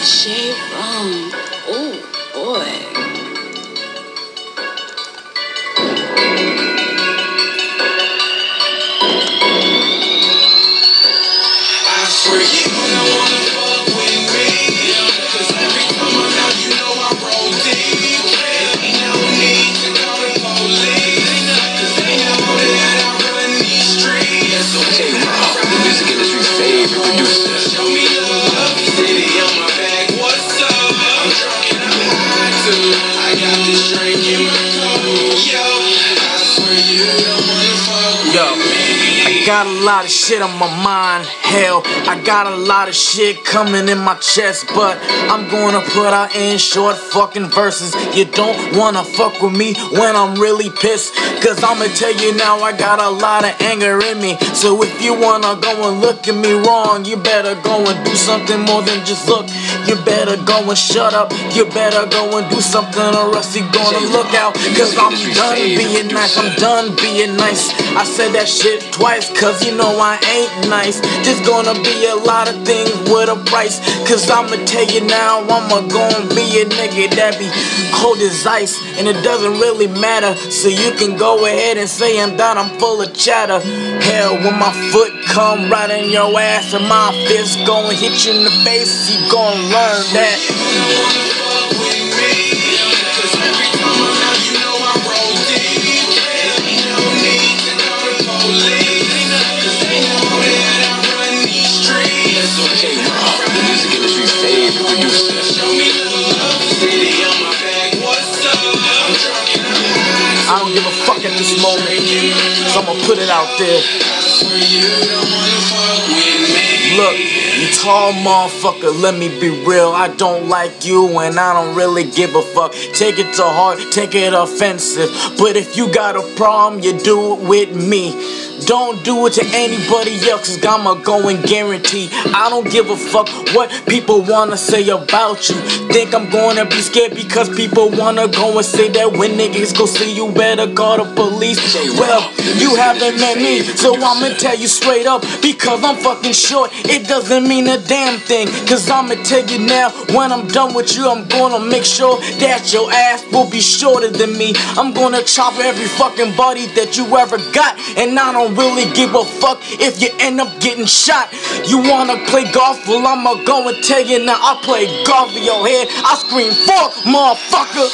Shave wrong. Oh boy. I swear you don't wanna fuck with me, 'cause every time I'm out, you know I roll deep. Ain't no need to call the police, 'cause they know that I run these streets. So J-Rock, the music industry's favorite producer. Show me love, city on my back, what's up? I'm drunk and I'm high too. I got this drink in my coat, yo. I swear you don't wanna fuck with me. I got a lot of shit on my mind, hell, I got a lot of shit coming in my chest, but I'm gonna put out in short fucking verses. You don't wanna fuck with me when I'm really pissed, cause I'ma tell you now I got a lot of anger in me. So if you wanna go and look at me wrong, you better go and do something more than just look. You better go and shut up, you better go and do something or else you gonna look out. Cause I'm done being nice, I'm done being nice. I said that shit twice, cause you know I ain't nice. There's gonna be a lot of things with a price, cause I'ma tell you now, I'ma gonna be a nigga that be cold as ice, and it doesn't really matter. So you can go ahead and say I'm done, I'm full of chatter. Hell, when my foot come right in your ass and my fist gon' hit you in the face, you gon' learn that. I don't give a fuck at this moment, so I'ma put it out there. Look, you tall motherfucker, let me be real. I don't like you and I don't really give a fuck. Take it to heart, take it offensive. But if you got a problem, you do it with me. Don't do it to anybody else, cause I'ma go and guarantee I don't give a fuck what people wanna say about you. Think I'm gonna be scared because people wanna go and say that when niggas go see you better call the police. Well, you haven't met me, so I'ma tell you straight up, because I'm fucking short, it doesn't mean a damn thing. Cause I'ma tell you now, when I'm done with you, I'm gonna make sure that your ass will be shorter than me. I'm gonna chop every fucking body that you ever got, and I don't really give a fuck if you end up getting shot. You wanna play golf? Well, I'ma go and tell you now, I play golf in your head. I scream, fuck, motherfucker.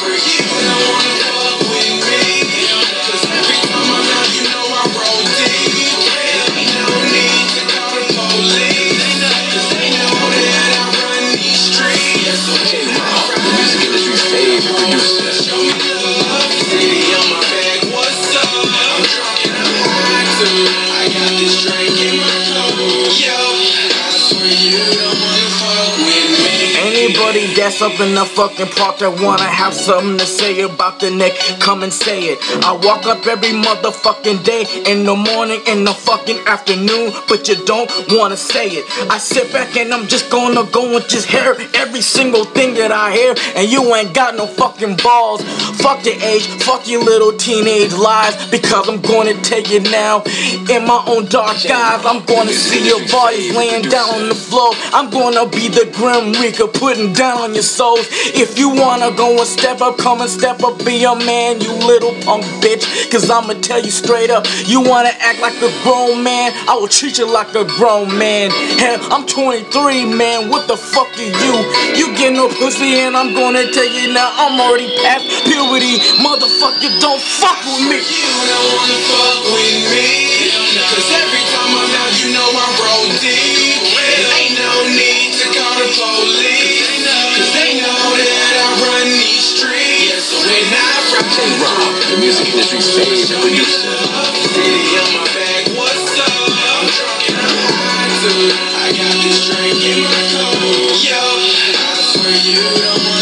I got this drink in my coat, yo. I swear you don't wanna fuck with me. Anybody that's up in the fucking park that wanna have something to say about the neck, come and say it. I walk up every motherfucking day, in the morning, in the fucking afternoon, but you don't wanna say it. I sit back and I'm just gonna go and just hear every single thing that I hear, and you ain't got no fucking balls. Fuck your age, fuck your little teenage lies, because I'm gonna tell you now, in my own dark eyes, I'm gonna see your bodies laying down on the floor. I'm gonna be the Grim Reaper putting down on your souls. If you wanna go and step up, come and step up, be a man, you little punk bitch. Cause I'ma tell you straight up, you wanna act like a grown man, I will treat you like a grown man. Hell, I'm 23, man, what the fuck are you? You get no pussy and I'm gonna tell you now, I'm already past puberty. Motherfucker, don't fuck with me. You don't wanna fuck with me, cause every time I'm out, you know I roll deep. Ain't no need to call the police, cause they know that I run these streets. So when I rap, J-Rock, the music industry's favorite producer. city on my back, what's up? I'm drunk and I'm high too. I got this drink in my coat, yo. I swear you don't wanna